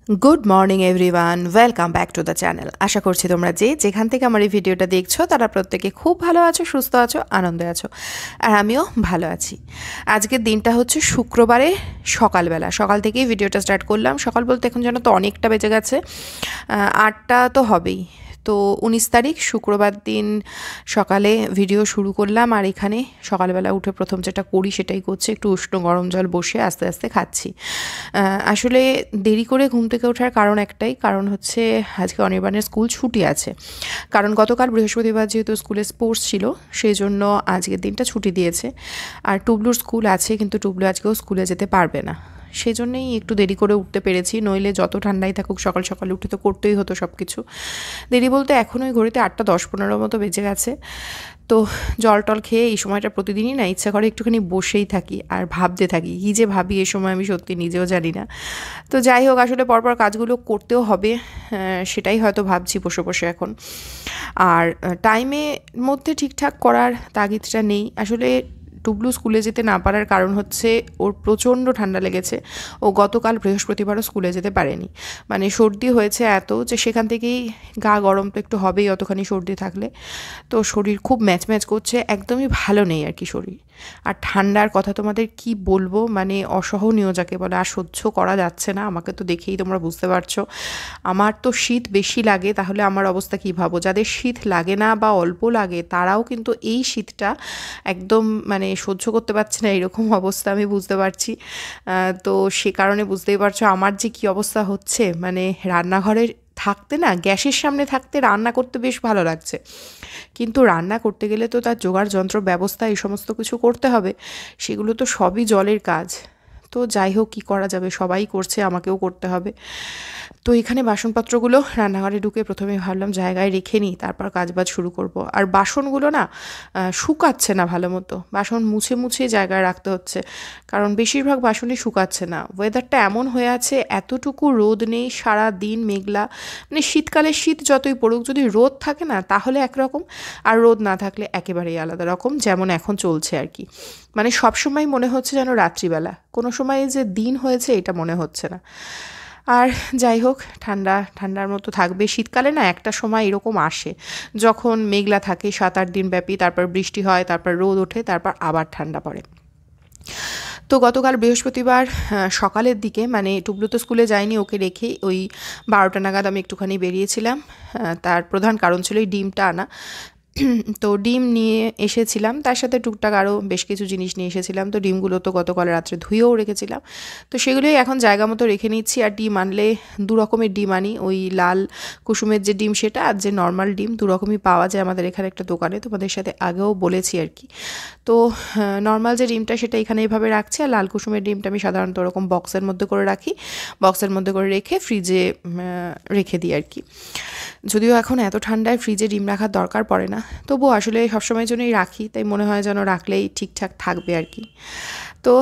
Good morning everyone welcome back to the channel. आशा करছি তোমরা যে যেখান থেকে আমার এই ভিডিওটা দেখছো তারা প্রত্যেকে খুব ভালো আছো, সুস্থ আছো, আনন্দে আছো, আর আমিও ভালো আছি। আজকের দিনটা হচ্ছে শুক্রবারে সকালবেলা, সকাল থেকেই ভিডিওটা স্টার্ট করলাম। সকাল বলতে এখন যেন তো অনেকটা বেজে গেছে, 8টা তো হবেই। তো 19 তারিখ শুক্রবার দিন সকালে ভিডিও শুরু করলাম। আর এখানে সকালবেলা উঠে প্রথম যেটা করি সেটাই করছি, একটু উষ্ণ গরম জল বসে আস্তে আস্তে খাচ্ছি। আসলে দেরি করে ঘুম থেকে ওঠার কারণ একটাই, কারণ হচ্ছে আজকে অনির্বাণের স্কুল ছুটি আছে। কারণ গতকাল বৃহস্পতিবার যেহেতু স্কুলে স্পোর্টস ছিল, সেই জন্য আজকের দিনটা ছুটি দিয়েছে। আর টুবলুর স্কুল আছে, কিন্তু টুবলু আজকেও স্কুলে যেতে পারবে না, সেই জন্যই একটু দেরি করে উঠতে পেরেছি। নইলে যত ঠান্ডাই থাকুক সকাল সকাল উঠে তো করতেই হতো সব কিছু। দেরি বলতে এখন ওই ঘড়িতে 8টা 10-15 মতো বেজে গেছে। তো জল টল খেয়ে এই সময়টা প্রতিদিনই না ইচ্ছা করে একটুখানি বসেই থাকি আর ভাবতে থাকি। কী যে ভাবি এ সময় আমি সত্যি নিজেও জানি না। তো যাই হোক, আসলে পরপর কাজগুলো করতেও হবে, সেটাই হয়তো ভাবছি বসে বসে এখন। আর টাইমের মধ্যে ঠিকঠাক করার তাগিদটা নেই আসলে। টুবলু স্কুলে যেতে না পারার কারণ হচ্ছে ওর প্রচণ্ড ঠান্ডা লেগেছে। ও গতকাল বৃহস্পতিবারও স্কুলে যেতে পারেনি, মানে সর্দি হয়েছে এত যে সেখান থেকেই গা গরম তো একটু হবেই অতখানি সর্দি থাকলে। তো শরীর খুব ম্যাচ ম্যাচ করছে, একদমই ভালো নেই আর কি শরীর। আর ঠান্ডার কথা তোমাদের কি বলবো, মানে অসহনীয় যাকে বলে, আর সহ্য করা যাচ্ছে না। আমাকে তো দেখেই তোমরা বুঝতে পারছো, আমার তো শীত বেশি লাগে, তাহলে আমার অবস্থা কী ভাবো। যাদের শীত লাগে না বা অল্প লাগে তারাও কিন্তু এই শীতটা একদম মানে সহ্য করতে পারছে না, এরকম অবস্থা আমি বুঝতে পারছি। তো সে কারণে বুঝতেই পারছো আমার যে কী অবস্থা হচ্ছে। মানে রান্নাঘরের থাকতে না, গ্যাসের সামনে থাকতে রান্না করতে বেশ ভালো লাগছে, কিন্তু রান্না করতে গেলে তো তার জোগাড় যন্ত্র ব্যবস্থা এই সমস্ত কিছু করতে হবে, সেগুলো তো সবই জলের কাজ। তো যাই হোক, কী করা যাবে, সবাই করছে, আমাকেও করতে হবে। তো এখানে বাসনপত্রগুলো রান্নাঘরে ঢুকে প্রথমে ভাবলাম জায়গায় রেখে নিই, তারপর কাজবাজ শুরু করব। আর বাসনগুলো না শুকাচ্ছে না ভালো মতো, বাসন মুছে মুছে জায়গায় রাখতে হচ্ছে, কারণ বেশিরভাগ বাসনই শুকাচ্ছে না। ওয়েদারটা এমন হয়ে আছে, এতটুকু রোদ নেই, সারা দিন মেঘলা। মানে শীতকালে শীত যতই পড়ুক, যদি রোদ থাকে না তাহলে একরকম, আর রোদ না থাকলে একেবারেই আলাদা রকম, যেমন এখন চলছে আর কি। মানে সবসময় মনে হচ্ছে যেন রাত্রিবেলা, কোনো সময় যে দিন হয়েছে এটা মনে হচ্ছে না। আর যাই হোক, ঠান্ডার মতো থাকবে। শীতকালে না একটা সময় এরকম আসে যখন মেঘলা থাকে 7-8 দিন ব্যাপী, তারপর বৃষ্টি হয়, তারপর রোদ ওঠে, তারপর আবার ঠান্ডা পড়ে। তো গতকাল বৃহস্পতিবার সকালের দিকে, মানে টুবলু তো স্কুলে যায়নি, ওকে রেখে ওই 12টা নাগাদ আমি একটুখানি বেরিয়েছিলাম। তার প্রধান কারণ ছিল এই ডিমটা আনা। তো ডিম নিয়ে এসেছিলাম, তার সাথে টুকটাক আরও বেশ কিছু জিনিস নিয়ে এসেছিলাম। তো ডিমগুলো তো গতকাল রাত্রে ধুয়েও রেখেছিলাম, তো সেগুলোই এখন জায়গা মতো রেখে নিচ্ছি। আর ডিম আনলে 2 রকমের ডিম আনি, ওই লাল কুসুমের যে ডিম সেটা, আর যে নর্মাল ডিম, 2 রকমই পাওয়া যায় আমাদের এখানে একটা দোকানে, তোমাদের সাথে আগেও বলেছি আর কি। তো নর্মাল যে ডিমটা সেটা এখানে এইভাবে রাখছি, আর লাল কুসুমের ডিমটা আমি সাধারণত ওরকম বক্সের মধ্যে করে রাখি, বক্সের মধ্যে করে রেখে ফ্রিজে রেখে দিই আর কি। যদিও এখন এত ঠান্ডায় ফ্রিজে ডিম রাখার দরকার পড়ে না, তবুও আসলে সবসময়ের জন্যই রাখি, তাই মনে হয় যেন রাখলেই ঠিকঠাক থাকবে আর কি। তো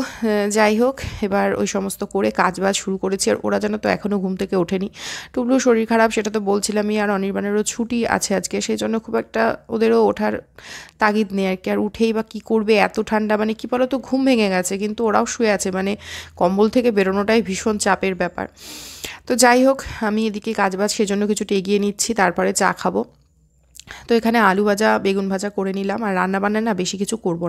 যাই হোক, এবার ওই সমস্ত করে কাজবাজ শুরু করেছি। আর ওরা যেন তো এখনও ঘুম থেকে ওঠেনি। টুবলুর শরীর খারাপ সেটা তো বলছিলামই, আর অনির্বাণেরও ছুটি আছে আজকে, সেই জন্য খুব একটা ওদেরও ওঠার তাগিদ নেই আর কি। আর উঠেই বা কী করবে, এত ঠান্ডা, মানে কী বলো তো, ঘুম ভেঙে গেছে, কিন্তু ওরাও শুয়ে আছে, মানে কম্বল থেকে বেরোনোটাই ভীষণ চাপের ব্যাপার। তো যাই হোক, আমি এদিকে কাজবাজ সেজন্য কিছুটা এগিয়ে নিচ্ছি, তারপরে চা খাবো। তো এখানে আলু ভাজা বেগুন ভাজা করে নিলাম। আর রান্নাবান্না না বেশি কিছু করব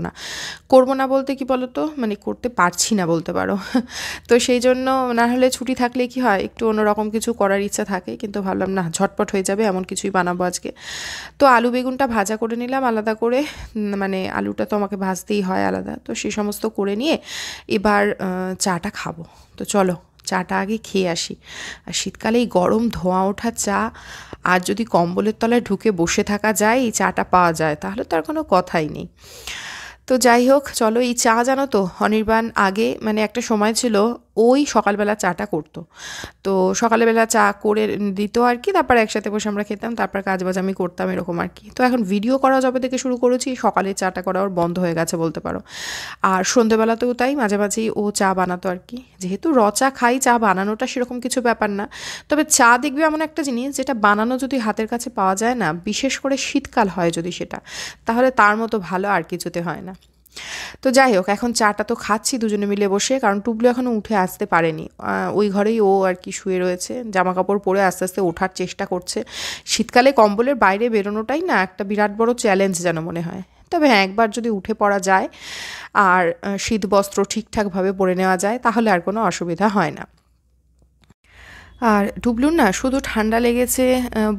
না বলতে কি বলো তো, মানে করতে পারছি না বলতে পারো। তো সেই জন্য, না হলে ছুটি থাকলে কি হয়, একটু অন্যরকম কিছু করার ইচ্ছা থাকে, কিন্তু ভাবলাম না, ঝটপট হয়ে যাবে, এমন কিছুই বানাবো আজকে। তো আলু বেগুনটা ভাজা করে নিলাম আলাদা করে, মানে আলুটা তো আমাকে ভাজতেই হয় আলাদা। তো সেই সমস্ত করে নিয়ে এবার চাটা খাবো। তো চলো চাটা আগে খেয়ে আসি। আর শীতকালে এই গরম ধোঁয়া ওঠা চা, আর যদি কম্বলের তলায় ঢুকে বসে থাকা যায়, এই চাটা পাওয়া যায়, তাহলে তো আর কোনো কথাই নেই। তো যাই হোক, চলো, এই চা জানো তো, অনির্বাণ আগে, মানে একটা সময় ছিল ওই সকালবেলা চাটা করতো। তো সকালবেলা চা করে দিত আর কি, তারপর একসাথে বসে আমরা খেতাম, তারপর কাজবাজ আমি করতাম, এরকম আর কি। তো এখন ভিডিও করা যবে থেকে শুরু করেছি, সকালে চাটা করা ওর বন্ধ হয়ে গেছে বলতে পারো। আর সন্ধেবেলাতেও তাই, মাঝে মাঝেই ও চা বানাতো আর কি। যেহেতু র চা খাই, চা বানানোটা সেরকম কিছু ব্যাপার না। তবে চা দেখবে এমন একটা জিনিস, যেটা বানানো যদি হাতের কাছে পাওয়া যায় না, বিশেষ করে শীতকাল হয় যদি সেটা, তাহলে তার মতো ভালো আর কিছুতে হয় না। তো যাই হোক, এখন চাটা তো খাচ্ছি দুজনে মিলে বসে, কারণ টুবলু এখনও উঠে আসতে পারেনি। ওই ঘরেই ও আর কি শুয়ে রয়েছে, জামা কাপড় পরে আস্তে আস্তে ওঠার চেষ্টা করছে। শীতকালে কম্বলের বাইরে বেরোনোটাই না একটা বিরাট বড় চ্যালেঞ্জ যেন মনে হয়। তবে হ্যাঁ, একবার যদি উঠে পড়া যায় আর শীত বস্ত্র ঠিকঠাকভাবে পরে নেওয়া যায় তাহলে আর কোনো অসুবিধা হয় না। আর টুবলুর না শুধু ঠান্ডা লেগেছে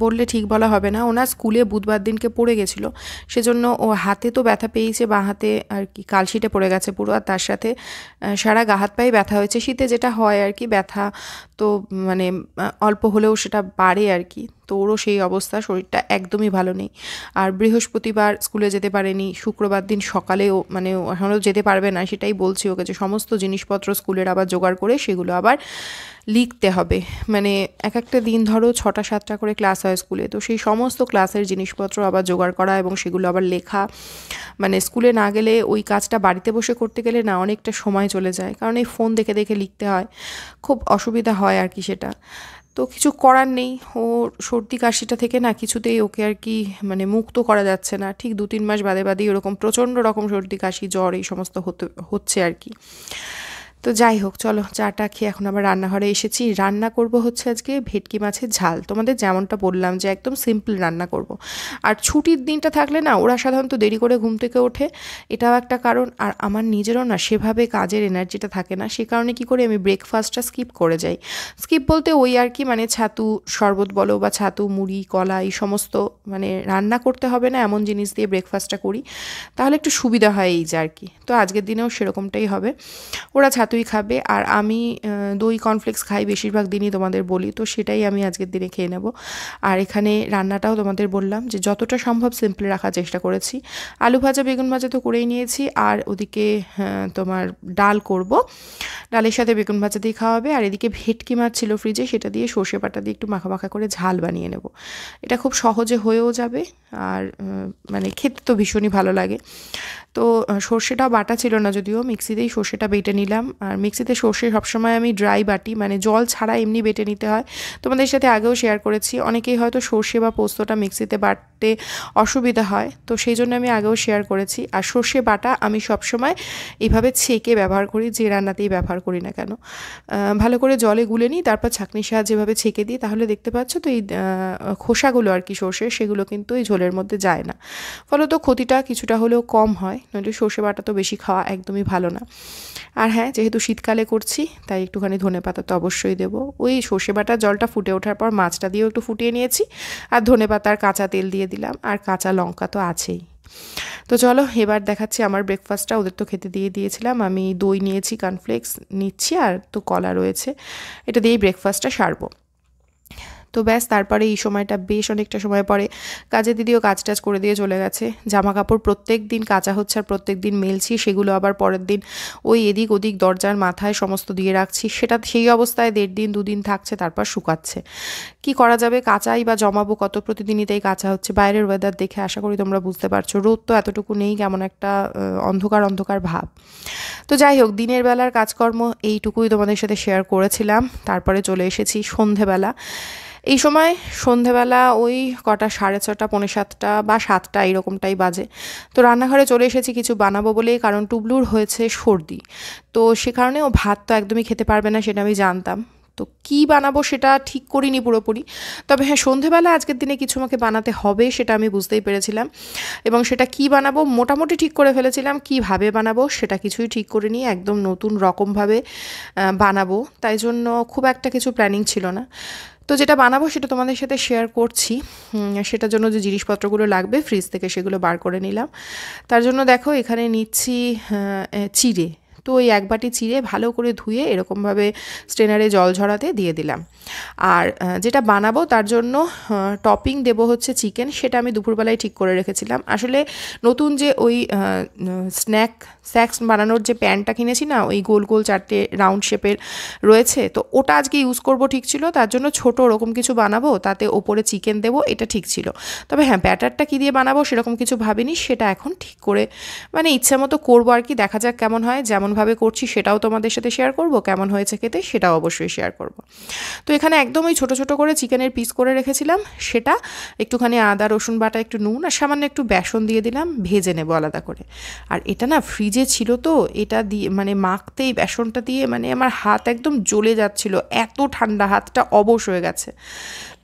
বললে ঠিক বলা হবে না, ওনার স্কুলে বুধবার দিনকে পড়ে গেছিলো, সেজন্য ও হাতে তো ব্যথা পেয়েছে, বাঁ হাতে আর কি কালশিটে পড়ে গেছে পুরো, আর তার সাথে সারা গা হাত পায়ে ব্যথা হয়েছে। শীতে যেটা হয় আর কি, ব্যথা তো মানে অল্প হলেও সেটা বাড়ে আর কি। তো ওরও সেই অবস্থা, শরীরটা একদমই ভালো নেই। আর বৃহস্পতিবার স্কুলে যেতে পারেনি, শুক্রবার দিন সকালেও মানে এখনও যেতে পারবে না, সেটাই বলছি ওকে যে সমস্ত জিনিসপত্র স্কুলের আবার জোগাড় করে সেগুলো আবার লিখতে হবে। মানে এক একটা দিন ধরো 6টা 7টা করে ক্লাস হয় স্কুলে, তো সেই সমস্ত ক্লাসের জিনিসপত্র আবার জোগাড় করা এবং সেগুলো আবার লেখা, মানে স্কুলে না গেলে ওই কাজটা বাড়িতে বসে করতে গেলে না অনেকটা সময় চলে যায়, কারণ এই ফোন দেখে দেখে লিখতে হয়, খুব অসুবিধা হয় আর কি সেটা। তো কিছু করার নেই, ও সর্দি কাশিটা থেকে না কিছুতেই ওকে আর কি মানে মুক্ত করা যাচ্ছে না, ঠিক 2-3 মাস বাদে বাদেই ওরকম প্রচণ্ড রকম সর্দি কাশি জ্বর এই সমস্ত হচ্ছে আর কি। তো যাই হোক, চলো চাটা খেয়ে এখন আবার রান্নাঘরে এসেছি। রান্না করব হচ্ছে আজকে ভেটকি মাছের ঝাল, তোমাদের যেমনটা বললাম যে একদম সিম্পল রান্না করব। আর ছুটির দিনটা থাকলে না ওরা সাধারণত দেরি করে ঘুম থেকে ওঠে, এটাও একটা কারণ। আর আমার নিজেরও না সেভাবে কাজের এনার্জিটা থাকে না, সে কারণে কী করে আমি ব্রেকফাস্টটা স্কিপ করে যাই। স্কিপ বলতে ওই আর কি, মানে ছাতু শরবত বলো বা ছাতু মুড়ি কলা এই সমস্ত মানে রান্না করতে হবে না এমন জিনিস দিয়ে ব্রেকফাস্টটা করি, তাহলে একটু সুবিধা হয় এই যে আর কি। তো আজকের দিনেও সেরকমটাই হবে, ওরা ছাতুই খাবে আর আমি দই কর্নফ্লেক্স খাই বেশিরভাগ দিনই, তোমাদের বলি, তো সেটাই আমি আজকের দিনে খেয়ে নেব। আর এখানে রান্নাটাও তোমাদের বললাম যে যতটা সম্ভব সিম্পল রাখার চেষ্টা করেছি। আলু ভাজা বেগুন ভাজা তো করেই নিয়েছি, আর ওদিকে তোমার ডাল করব, ডালের সাথে বেগুন ভাজা দিয়ে খাওয়া হবে। আর এদিকে ভেটকি মাছ ছিল ফ্রিজে, সেটা দিয়ে সর্ষে বাটা দিয়ে একটু মাখা মাখা করে ঝাল বানিয়ে নেব। এটা খুব সহজে হয়েও যাবে, আর মানে খেতে তো ভীষণই ভালো লাগে। তো সর্ষেটা বাটা ছিল না, যদিও মিক্সিতেই সর্ষেটা বেটে নিলাম। আর মিক্সিতে সর্ষে সবসময় আমি ড্রাই বাটি, মানে জল ছাড়া এমনি বেটে নিতে হয়। তোমাদের সাথে আগেও শেয়ার করেছি, অনেকেই হয়তো সর্ষে বা পোস্তটা মিক্সিতে বাটতে অসুবিধা হয়, তো সেই জন্য আমি আগেও শেয়ার করেছি। আর সর্ষে বাটা আমি সবসময় এইভাবে ছেঁকে ব্যবহার করি, যে রান্নাতেই ব্যবহার করি না কেন। ভালো করে জলে গুলে নিই, তারপর ছাঁকনির সাহায্যে এভাবে ছেঁকে দিই, তাহলে দেখতে পাচ্ছ তো এই খোসাগুলো আর কি সর্ষের, সেগুলো কিন্তু এই ঝোলের মধ্যে যায় না, ফলত ক্ষতিটা কিছুটা হলেও কম হয়। নইলে সর্ষে বাটা তো বেশি খাওয়া একদমই ভালো না। আর হ্যাঁ, যেহেতু শীতকালে করছি তাই একটুখানি ধনেপাতা তো অবশ্যই দেবো। ওই সর্ষে বাটার জলটা ফুটে ওঠার পর মাছটা দিয়েও একটু ফুটিয়ে নিয়েছি, আর ধনেপাতার কাঁচা তেল দিয়ে দিলাম, আর কাঁচা লঙ্কা তো আছেই। তো চলো এবার দেখাচ্ছি আমার ব্রেকফাস্টটা, ওদের তো খেতে দিয়ে দিয়েছিলাম। আমি দই নিয়েছি, কর্নফ্লেক্স নিচ্ছি, আর তো কলা রয়েছে, এটা দিয়েই ব্রেকফাস্টটা সারবো। তো ব্যাস, তারপরে এই সময়টা বেশ অনেকটা সময় পরে কাজের দিদিও কাজ টাজ করে দিয়ে চলে গেছে। জামা কাপড় প্রত্যেক দিন কাচা হচ্ছে আর প্রত্যেক দিন মেলছি, সেগুলো আবার পরের দিন ওই এদিক ওদিক দরজার মাথায় সমস্ত দিয়ে রাখছি, সেটা সেই অবস্থায় 1.5 দিন 2 দিন থাকছে, তারপর শুকাচ্ছে। কি করা যাবে, কাচাই বা জমাবো কত, প্রতিদিনই তাই কাচা হচ্ছে। বাইরের ওয়েদার দেখে আশা করি তোমরা বুঝতে পারছো, রোদ তো এতটুকু নেই, কেমন একটা অন্ধকার অন্ধকার ভাব। তো যাই হোক, দিনের বেলার কাজকর্ম এইটুকুই তোমাদের সাথে শেয়ার করেছিলাম। তারপরে চলে এসেছি সন্ধেবেলা। এই সময় সন্ধেবেলা ওই কটা 6:30 6:45 বা 7টা এরকমটাই বাজে। তো রান্নাঘরে চলে এসেছি কিছু বানাবো বলে, কারণ টুবলুর হয়েছে সর্দি, তো সে কারণে ও ভাত তো একদমই খেতে পারবে না, সেটা আমি জানতাম। তো কী বানাবো সেটা ঠিক করিনি পুরোপুরি, তবে হ্যাঁ সন্ধেবেলা আজকের দিনে কিছু আমাকে বানাতে হবে সেটা আমি বুঝতেই পেরেছিলাম, এবং সেটা কী বানাবো মোটামুটি ঠিক করে ফেলেছিলাম। কীভাবে বানাবো সেটা কিছুই ঠিক করিনি, একদম নতুন রকমভাবে বানাবো, তাই জন্য খুব একটা কিছু প্ল্যানিং ছিল না। তো যেটা বানাবো সেটা তোমাদের সাথে শেয়ার করছি। সেটার জন্য যে জিনিসপত্রগুলো লাগবে ফ্রিজ থেকে সেগুলো বার করে নিলাম। তার জন্য দেখো এখানে নিচ্ছি চিড়ে, তো ওই 1 বাটি চিড়ে ভালো করে ধুয়ে এরকমভাবে স্ট্রেনারে জল ঝরাতে দিয়ে দিলাম। আর যেটা বানাবো তার জন্য টপিং দেবো হচ্ছে চিকেন, সেটা আমি দুপুরবেলায় ঠিক করে রেখেছিলাম। আসলে নতুন যে ওই স্ন্যাক্স বানানোর যে প্যানটা কিনেছি না, ওই গোল গোল 4টে রাউন্ড শেপের রয়েছে, তো ওটা আজকে ইউজ করব ঠিক ছিল, তার জন্য ছোট ওরকম কিছু বানাবো, তাতে ওপরে চিকেন দেবো, এটা ঠিক ছিল। তবে হ্যাঁ, ব্যাটারটা কী দিয়ে বানাবো সেরকম কিছু ভাবিনি, সেটা এখন ঠিক করে মানে ইচ্ছা মতো করবো আর কি, দেখা যাক কেমন হয়। যেমনভাবে ভাবে করছি সেটাও তোমাদের সাথে শেয়ার করব, কেমন হয়েছে খেতে সেটাও অবশ্যই শেয়ার করব। তো এখানে একদম ওই ছোটো ছোটো করে চিকেনের পিস করে রেখেছিলাম, সেটা একটুখানি আদা রসুন বাটা, একটু নুন আর সামান্য একটু বেসন দিয়ে দিলাম, ভেজে নেব আলাদা করে। আর এটা না ফ্রিজে ছিল, তো এটা দিয়ে মানে মাখতেই বেসনটা দিয়ে মানে আমার হাত একদম জ্বলে যাচ্ছিল, এত ঠান্ডা, হাতটা অবশ হয়ে গেছে।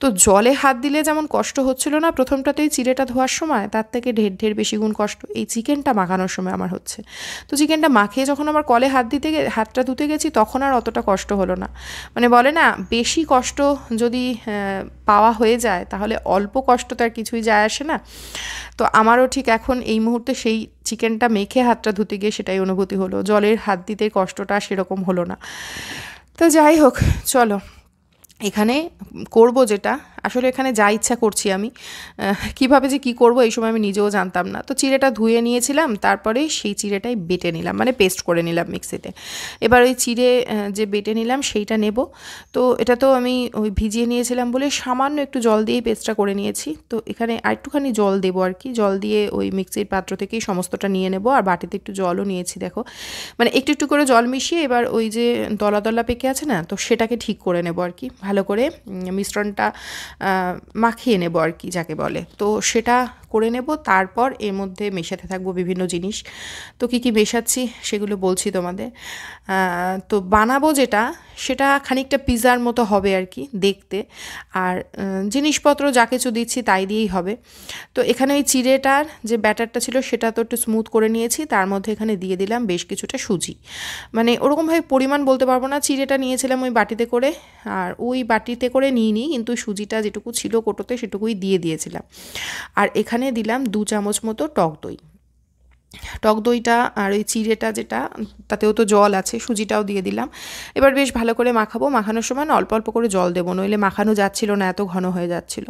তো জলে হাত দিলে যেমন কষ্ট হচ্ছিল না প্রথমটাতেই চিড়েটা ধোয়ার সময়, তার থেকে ঢের ঢের বেশি গুণ কষ্ট এই চিকেনটা মাখানোর সময় আমার হচ্ছে। তো চিকেনটা মাখিয়ে যখন আমার কলে হাতটা ধুতে গেছি, তখন আর অতটা কষ্ট হলো না। মানে বলে না, বেশি কষ্ট যদি পাওয়া হয়ে যায় তাহলে অল্প কষ্ট তার কিছুই যায় আসে না। তো আমারও ঠিক এখন এই মুহূর্তে সেই চিকেনটা মেখে হাতটা ধুতে গিয়ে সেটাই অনুভূতি হলো, জলের হাত দিতে কষ্টটা সেরকম হলো না। তো যাই হোক, চলো এখানে করব যেটা, আসলে এখানে যা ইচ্ছা করছি আমি, কিভাবে যে কি করব এই সময় আমি নিজেও জানতাম না। তো চিড়েটা ধুয়ে নিয়েছিলাম, তারপরে সেই চিড়েটাই বেটে নিলাম, মানে পেস্ট করে নিলাম মিক্সিতে। এবার ওই চিড়ে যে বেটে নিলাম সেইটা নেব। তো এটা তো আমি ওই ভিজিয়ে নিয়েছিলাম বলে সামান্য একটু জল দিয়েই পেস্টটা করে নিয়েছি। তো এখানে আরেকটুখানি জল দেবো আর কি, জল দিয়ে ওই মিক্সির পাত্র থেকেই সমস্তটা নিয়ে নেব। আর বাটিতে একটু জলও নিয়েছি, দেখো মানে একটু একটু করে জল মিশিয়ে এবার ওই যে দলা দলা পেকে আছে না, তো সেটাকে ঠিক করে নেব আর কি, ভালো করে মিশ্রণটা মাখিয়ে নেব আর কি যাকে বলে। তো সেটা করে নেব, তারপর এর মধ্যে মেশাতে থাকবো বিভিন্ন জিনিস। তো কী কী মেশাচ্ছি সেগুলো বলছি তোমাদের। তো বানাবো যেটা, সেটা খানিকটা পিৎজার মতো হবে আর কি দেখতে, আর জিনিসপত্র যা কিছু দিচ্ছি তাই দিয়েই হবে। তো এখানে ওই চিড়েটার যে ব্যাটারটা ছিল সেটা তো একটু স্মুথ করে নিয়েছি, তার মধ্যে এখানে দিয়ে দিলাম বেশ কিছুটা সুজি। মানে ওরকমভাবে পরিমাণ বলতে পারবো না, চিড়েটা নিয়েছিলাম ওই বাটিতে করে, আর ওই বাটিতে করে নিইনি, কিন্তু সুজিটা যেটুকু ছিল কোটোতে সেটুকুই দিয়ে দিয়েছিলাম। আর এখানে দিলাম 2 চামচ মতো টক দইটা, আর ওই চিড়েটা যেটা তাতেও তো জল আছে, সুজিটাও দিয়ে দিলাম। এবার বেশ ভালো করে মাখাবো, মাখানোর সময় না অল্প অল্প করে জল দেবো, নইলে মাখানো যাচ্ছিল না, এত ঘন হয়ে যাচ্ছিল।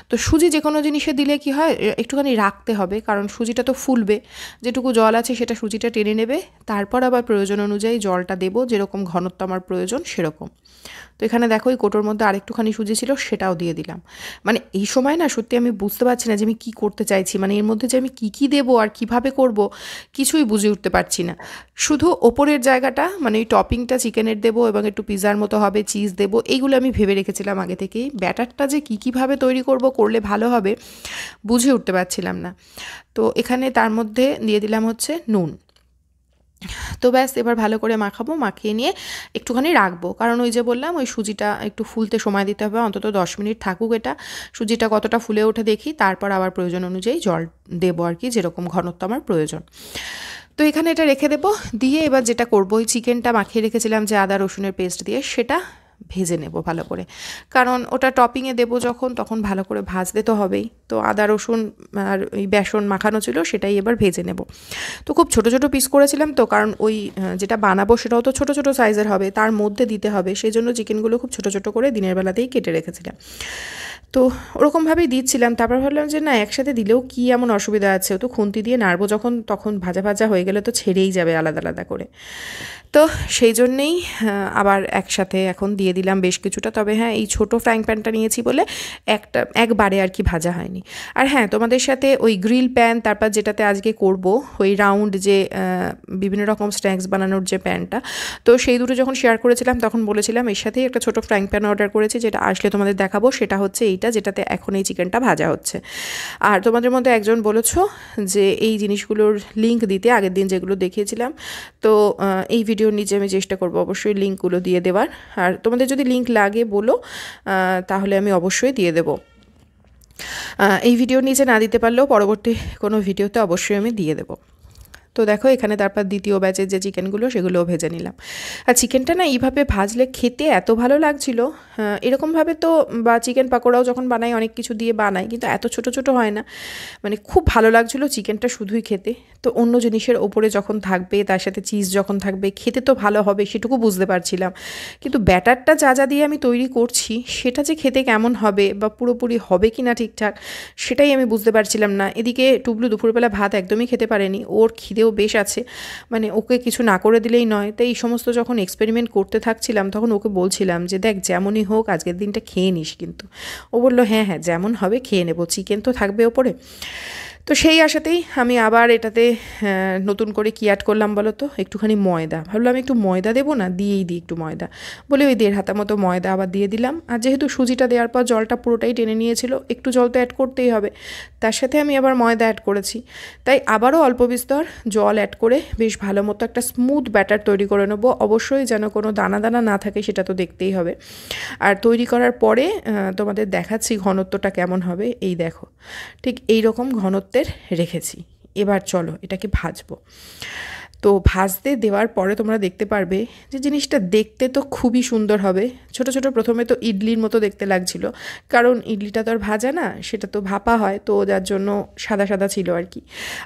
তো সুজি যে কোনো জিনিসে দিলে কি হয়, একটুখানি রাখতে হবে, কারণ সুজিটা তো ফুলবে, যেটুকু জল আছে সেটা সুজিটা টেনে নেবে। তারপর আবার প্রয়োজন অনুযায়ী জলটা দেবো, যেরকম ঘনত্ব আমার প্রয়োজন সেরকম। তো এখানে দেখো এই কোটোর মধ্যে আরেকটুখানি সুজি ছিল, সেটাও দিয়ে দিলাম। মানে এই সময় না সত্যি আমি বুঝতে পারছি না যে আমি কী করতে চাইছি, মানে এর মধ্যে যে আমি কী কী দেবো আর কিভাবে করব কিছুই বুঝে উঠতে পারছি না। শুধু ওপরের জায়গাটা মানে এই টপিংটা চিকেনের দেবো এবং একটু পিৎজার মতো হবে, চিজ দেবো, এইগুলো আমি ভেবে রেখেছিলাম আগে থেকেই। ব্যাটারটা যে কীভাবে তৈরি করলে ভালো হবে বুঝে উঠতে পারছিলাম না। তো এখানে তার মধ্যে দিয়ে দিলাম হচ্ছে নুন। তো ব্যাস এবার ভালো করে মাখাবো, মাখিয়ে নিয়ে একটুখানি রাখবো, কারণ ওই যে বললাম ওই সুজিটা একটু ফুলতে সময় দিতে হবে, অন্তত 10 মিনিট থাকুক এটা, সুজিটা কতটা ফুলে ওঠে দেখি, তারপর আবার প্রয়োজন অনুযায়ী জল দেবো আর কি, যেরকম ঘনত্ব আমার প্রয়োজন। তো এখানে এটা রেখে দেবো, দিয়ে এবার যেটা করবো, ওই চিকেনটা মাখিয়ে রেখেছিলাম যে আদা রসুনের পেস্ট দিয়ে, সেটা ভেজে নেব ভালো করে, কারণ ওটা টপিংয়ে দেবো যখন, তখন ভালো করে ভাজতে তো হবেই। তো আদা রসুন আর ওই বেসন মাখানো ছিল সেটাই এবার ভেজে নেব। তো খুব ছোট ছোট পিস করেছিলাম, তো কারণ ওই যেটা বানাবো সেটাও তো ছোট ছোট সাইজের হবে, তার মধ্যে দিতে হবে, সেই জন্য চিকেনগুলো খুব ছোট ছোট করে দিনের বেলাতেই কেটে রেখেছিলাম। তো ওরকমভাবেই দিচ্ছিলাম, তারপর ভাবলাম যে না একসাথে দিলেও কি এমন অসুবিধা আছে, তো খুন্তি দিয়ে নাড়বো যখন, তখন ভাজা ভাজা হয়ে গেলে তো ছেড়েই যাবে আলাদা আলাদা করে। তো সেই জন্যেই আবার একসাথে এখন দিয়ে দিলাম বেশ কিছুটা। তবে হ্যাঁ, এই ছোটো ফ্রাইং প্যানটা নিয়েছি বলে একবারে আর কি ভাজা হয়নি। আর হ্যাঁ, তোমাদের সাথে ওই গ্রিল প্যান, তারপর যেটাতে আজকে করব ওই রাউন্ড যে বিভিন্ন রকম স্ন্যাক্স বানানোর যে প্যানটা, তো সেই দুটো যখন শেয়ার করেছিলাম তখন বলেছিলাম এর সাথেই একটা ছোটো ফ্রাইং প্যান অর্ডার করেছি, যেটা আসলে তোমাদের দেখাবো। সেটা হচ্ছে এইটা, যেটাতে এখন এই চিকেনটা ভাজা হচ্ছে। আর তোমাদের মধ্যে একজন বলেছো যে এই জিনিসগুলোর লিঙ্ক দিতে, আগের দিন যেগুলো দেখিয়েছিলাম। তো এই ভিডিওর নিচে আমি চেষ্টা করব অবশ্যই লিঙ্কগুলো দিয়ে দেওয়ার, আর তোমাদের যদি লিঙ্ক লাগে বলো, তাহলে আমি অবশ্যই দিয়ে দেবো। এই ভিডিওর নিচে না দিতে পারলেও পরবর্তী কোনো ভিডিওতে অবশ্যই আমি দিয়ে দেবো। তো দেখো এখানে তারপর দ্বিতীয় ব্যাচের যে চিকেনগুলো সেগুলোও ভেজে নিলাম। আর চিকেনটা না এইভাবে ভাজলে খেতে এত ভালো লাগছিল, এরকমভাবে তো বা চিকেন পাকোড়াও যখন বানাই অনেক কিছু দিয়ে বানাই, কিন্তু এত ছোট ছোট হয় না, মানে খুব ভালো লাগছিলো চিকেনটা শুধুই খেতে। তো অন্য জিনিসের ওপরে যখন থাকবে, তার সাথে চিজ যখন থাকবে, খেতে তো ভালো হবে সেটুকু বুঝতে পারছিলাম, কিন্তু ব্যাটারটা যা যা দিয়ে আমি তৈরি করছি সেটা যে খেতে কেমন হবে বা পুরোপুরি হবে কি না ঠিকঠাক, সেটাই আমি বুঝতে পারছিলাম না। এদিকে টুবলু দুপুরবেলা ভাত একদমই খেতে পারেনি, ওর খিদেও বেশ আছে, মানে ওকে কিছু না করে দিলেই নয়। তাই এই সমস্ত যখন এক্সপেরিমেন্ট করতে থাকছিলাম তখন ওকে বলছিলাম যে দেখ যেমনই হোক আজকের দিনটা খেয়ে নিস, কিন্তু ও বললো হ্যাঁ হ্যাঁ যেমন হবে খেয়ে নেবো, চিকেন তো থাকবে ওপরে। তো সেই আশাতেই আমি আবার এটাতে নতুন করে কি অ্যাড করলাম বলো তো, একটুখানি ময়দা। ভাবলাম একটু ময়দা দেবো না, দিয়েই দিই একটু ময়দা বলে ওই 1.5 হাতা মতো ময়দা আবার দিয়ে দিলাম। আর যেহেতু সুজিটা দেওয়ার পর জলটা পুরোটাই টেনে নিয়েছিল, একটু জল তো অ্যাড করতেই হবে, তার সাথে আমি আবার ময়দা অ্যাড করেছি। তাই আবারও অল্প বিস্তর জল অ্যাড করে বেশ ভালো মতো একটা স্মুথ ব্যাটার তৈরি করে নেবো। অবশ্যই যেন কোনো দানা দানা না থাকে সেটা তো দেখতেই হবে। আর তৈরি করার পরে তোমাদের দেখাচ্ছি ঘনত্বটা কেমন হবে। এই দেখো, ঠিক এই রকম ঘনত্বের রেখেছি। এবার চলো এটাকে ভাজবো। তো ভাজতে দেওয়ার পরে তোমরা দেখতে পারবে যে জিনিসটা দেখতে তো খুবই সুন্দর হবে। ছোট ছোট প্রথমে তো ইডলির মতো দেখতে লাগছিল, কারণ ইডলিটা তো আর ভাজা না, সেটা তো ভাপা হয়, তো যার জন্য সাদা সাদা ছিল আর কি।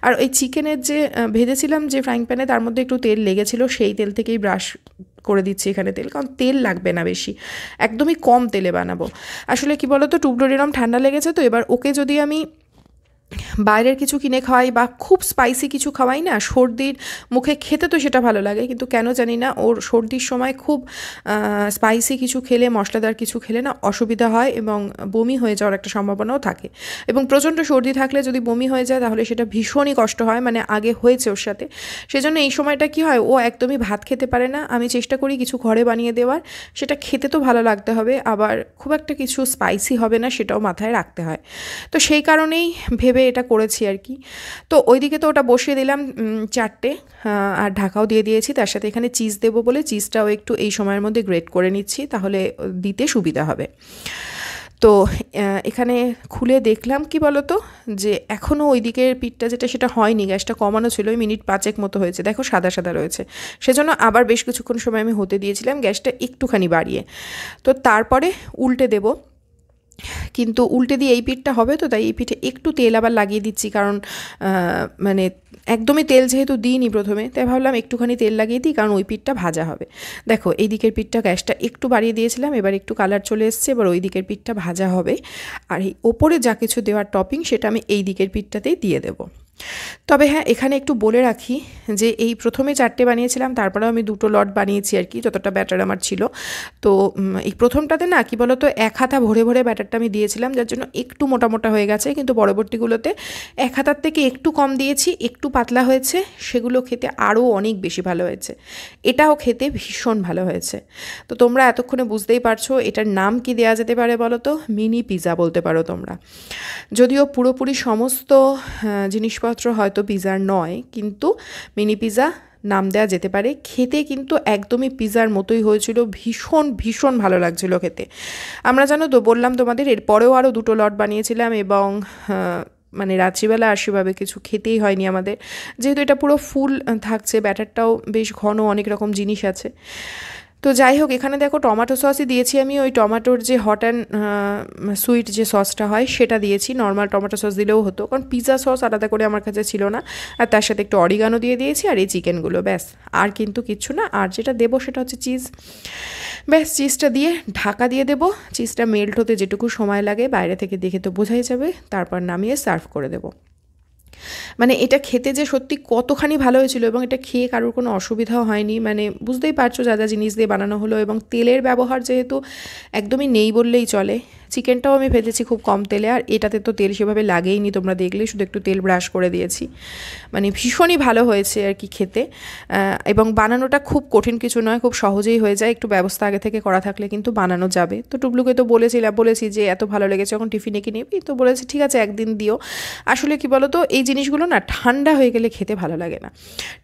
আর ওই চিকেনের যে ভেজেছিলাম যে ফ্রাইং প্যানে, তার মধ্যে একটু তেল লেগেছিল, সেই তেল থেকেই ব্রাশ করে দিচ্ছি এখানে তেল, কারণ তেল লাগবে না বেশি, একদমই কম তেলে বানাবো। আসলে কি বলো তো, টুকরোর এরম ঠান্ডা লেগেছে, তো এবার ওকে যদি আমি বাইরের কিছু কিনে খাওয়াই বা খুব স্পাইসি কিছু খাওয়াই না, সর্দির মুখে খেতে তো সেটা ভালো লাগে, কিন্তু কেন জানি না ওর সর্দির সময় খুব স্পাইসি কিছু খেলে, মশলাদার কিছু খেলে না অসুবিধা হয় এবং বমি হয়ে যাওয়ার একটা সম্ভাবনাও থাকে। এবং প্রচণ্ড সর্দি থাকলে যদি বমি হয়ে যায় তাহলে সেটা ভীষণই কষ্ট হয়, মানে আগে হয়েছে ওর সাথে। সেজন্য এই সময়টা কি হয়, ও একদমই ভাত খেতে পারে না। আমি চেষ্টা করি কিছু ঘরে বানিয়ে দেওয়ার, সেটা খেতে তো ভালো লাগতে হবে, আবার খুব একটা কিছু স্পাইসি হবে না সেটাও মাথায় রাখতে হয়। তো সেই কারণেই ভেবে এটা করেছি আর কি। তো ওইদিকে তো ওটা বসিয়ে দিলাম 4টে, আর ঢাকাও দিয়ে দিয়েছি। তার সাথে এখানে চিজ দেবো বলে চিজটাও একটু এই সময়ের মধ্যে গ্রেট করে নিচ্ছি, তাহলে দিতে সুবিধা হবে। তো এখানে খুলে দেখলাম কি বলো তো, যে এখনও ওই দিকের পিঠটা যেটা সেটা হয়নি, গ্যাসটা কমানো ছিল, ওই মিনিট 5 মতো হয়েছে, দেখো সাদা সাদা রয়েছে। সেজন্য আবার বেশ কিছুক্ষণ সময় আমি হতে দিয়েছিলাম গ্যাসটা একটুখানি বাড়িয়ে। তো তারপরে উল্টে দেবো, কিন্তু উল্টে দিয়ে এই পিঠটা হবে তো, তাই এই পিঠে একটু তেল আবার লাগিয়ে দিচ্ছি, কারণ মানে একদমই তেল যেহেতু দিইনি প্রথমে, তাই ভাবলাম একটুখানি তেল লাগিয়ে দিই, কারণ ওই পিঠটা ভাজা হবে। দেখো এই দিকের পিঠটা গ্যাসটা একটু বাড়িয়ে দিয়েছিলাম, এবার একটু কালার চলে এসছে, এবার ওই দিকের পিঠটা ভাজা হবে। আর এই ওপরে যা কিছু দেওয়ার টপিং সেটা আমি এই দিকের পিঠটাতেই দিয়ে দেবো। তবে হ্যাঁ, এখানে একটু বলে রাখি যে এই প্রথমে 4টে বানিয়েছিলাম, তারপরেও আমি 2টো লট বানিয়েছি আর কি, যতটা ব্যাটার আমার ছিল। তো এই প্রথমটাতে না কি বলো তো, 1 হাতা ভরে ভরে ব্যাটারটা আমি দিয়েছিলাম, যার জন্য একটু মোটা মোটা হয়ে গেছে, কিন্তু পরবর্তীগুলোতে 1 হাতার থেকে একটু কম দিয়েছি, একটু পাতলা হয়েছে, সেগুলো খেতে আরও অনেক বেশি ভালো হয়েছে। এটাও খেতে ভীষণ ভালো হয়েছে। তো তোমরা এতক্ষণে বুঝতেই পারছো এটার নাম কি দেওয়া যেতে পারে বলো তো, মিনি পিৎজা বলতে পারো তোমরা। যদিও পুরোপুরি সমস্ত জিনিসপত্র হয়তো পিৎজার নয়, কিন্তু মিনি পিৎজা নাম দেওয়া যেতে পারে। খেতে কিন্তু একদমই পিৎজার মতোই হয়েছিল, ভীষণ ভীষণ ভালো লাগছিল খেতে। আমরা জানো তো, বললাম তোমাদের, এরপরেও আরও 2টো লট বানিয়েছিলাম, এবং মানে রাত্রিবেলা আর সেভাবে কিছু খেতেই হয়নি আমাদের, যেহেতু এটা পুরো ফুল থাকছে, ব্যাটারটাও বেশ ঘন, অনেক রকম জিনিস আছে। তো যাই হোক, এখানে দেখো টমেটো সসই দিয়েছি আমি, ওই টমেটোর যে হট অ্যান্ড সুইট যে সসটা হয় সেটা দিয়েছি। নর্মাল টমেটো সস দিলেও হতো, কারণ পিৎজা সস আলাদা করে আমার কাছে ছিল না। আর তার সাথে একটু অরিগানো দিয়ে দিয়েছি, আর এই চিকেনগুলো, ব্যাস। আর কিন্তু কিচ্ছু না। আর যেটা দেবো সেটা হচ্ছে চিজ, ব্যাস। চিজটা দিয়ে ঢাকা দিয়ে দেবো, চিজটা মেল্ট হতে যেটুকু সময় লাগে বাইরে থেকে দেখে তো বোঝাই যাবে, তারপর নামিয়ে সার্ভ করে দেবো। মানে এটা খেতে যে সত্যি কতখানি ভালো হয়েছিল, এবং এটা খেয়ে কারোর কোনো অসুবিধাও হয়নি। মানে বুঝতেই পারছো যা যা জিনিস দিয়ে বানানো হলো, এবং তেলের ব্যবহার যেহেতু একদমই নেই বললেই চলে। চিকেনটাও আমি ভেজেছি খুব কম তেলে, আর এটাতে তো তেল সেভাবে লাগেইনি, তোমরা দেখলে, শুধু একটু তেল ব্রাশ করে দিয়েছি। মানে ভীষণই ভালো হয়েছে আর কি খেতে। এবং বানানোটা খুব কঠিন কিছু নয়, খুব সহজেই হয়ে যায়, একটু ব্যবস্থা আগে থেকে করা থাকলে কিন্তু বানানো যাবে। তো টুবলুকে তো বলেছি যে এত ভালো লেগেছে, যখন টিফিনে কি নিবি, তো বলেছি ঠিক আছে একদিন দিও। আসলে কি বলো তো, এই জিনিসগুলো না ঠান্ডা হয়ে গেলে খেতে ভালো লাগে না।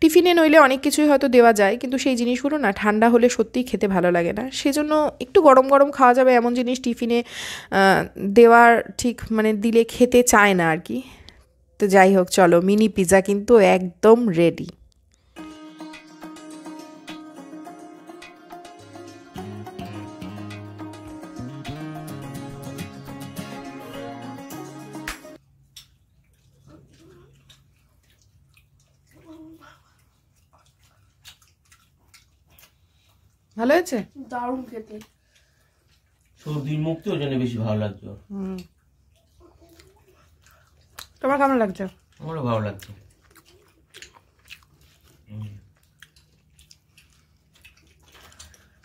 টিফিনে নইলে অনেক কিছুই হয়তো দেওয়া যায়, কিন্তু সেই জিনিসগুলো না ঠান্ডা হলে সত্যিই খেতে ভালো লাগে না। সেজন্য একটু গরম গরম খাওয়া যাবে এমন জিনিস টিফিনে দেওয়ার ঠিক মানে দিলে খেতে চায় না আর কি। তো যাই হোক, চলো, মিনি পিৎজা কিন্তু একদম রেডি। ভালো হয়েছে, দারুণ খেতে। সর্দির মুক্তি ওই জন্য বেশি ভালো লাগছে। তোমার কেমন লাগছে? আমারও ভালো লাগছে।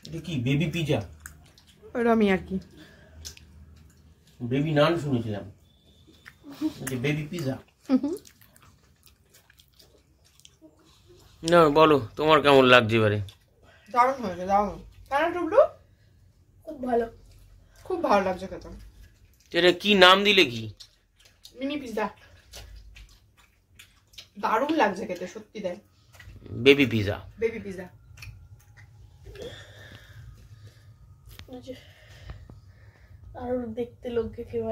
এটা কি বেবি পিজা? ওরকমই আর কি, বেবি নান শুনেছিলাম, বেবি পিজা। না বলো তোমার কেমন লাগছে এবারে? দারুণ হয়েছে, দারুণ। কেন টুবলু? খুব ভালো। খুব ভালো লাগছে খেতে। এটা কি নাম দিলে কি? Mini pizza. দারুণ লাগছে খেতে, সত্যি তাই। Baby pizza. Baby pizza. আর দেখতে লোককে খেয়ে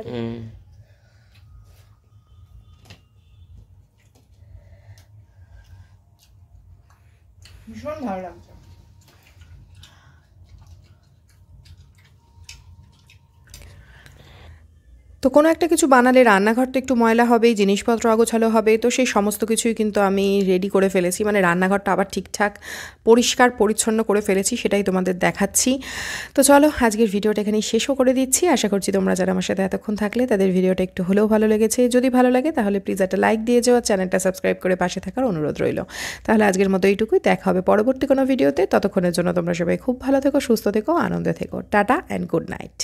ভীষণ ভালো লাগছে। তো কোনো একটা কিছু বানালে রান্নাঘরটা একটু ময়লা হবেই, জিনিসপত্র অগোছালো হবে, তো সেই সমস্ত কিছুই কিন্তু আমি রেডি করে ফেলেছি, মানে রান্নাঘরটা আবার ঠিকঠাক পরিষ্কার পরিচ্ছন্ন করে ফেলেছি, সেটাই তোমাদের দেখাচ্ছি। তো চলো আজকের ভিডিওটা এখানেই শেষও করে দিচ্ছি। আশা করছি তোমরা যারা আমার সাথে এতক্ষণ থাকলে তাদের ভিডিওটা একটু হলেও ভালো লেগেছে। যদি ভালো লাগে তাহলে প্লিজ একটা লাইক দিয়ে যাও, চ্যানেলটা সাবস্ক্রাইব করে পাশে থাকার অনুরোধ রইল। তাহলে আজকের মতো এইটুকুই, দেখা হবে পরবর্তী কোনো ভিডিওতে। ততক্ষণের জন্য তোমরা সবাই খুব ভালো থেকো, সুস্থ থেকো, আনন্দে থেকো। Tata and good night.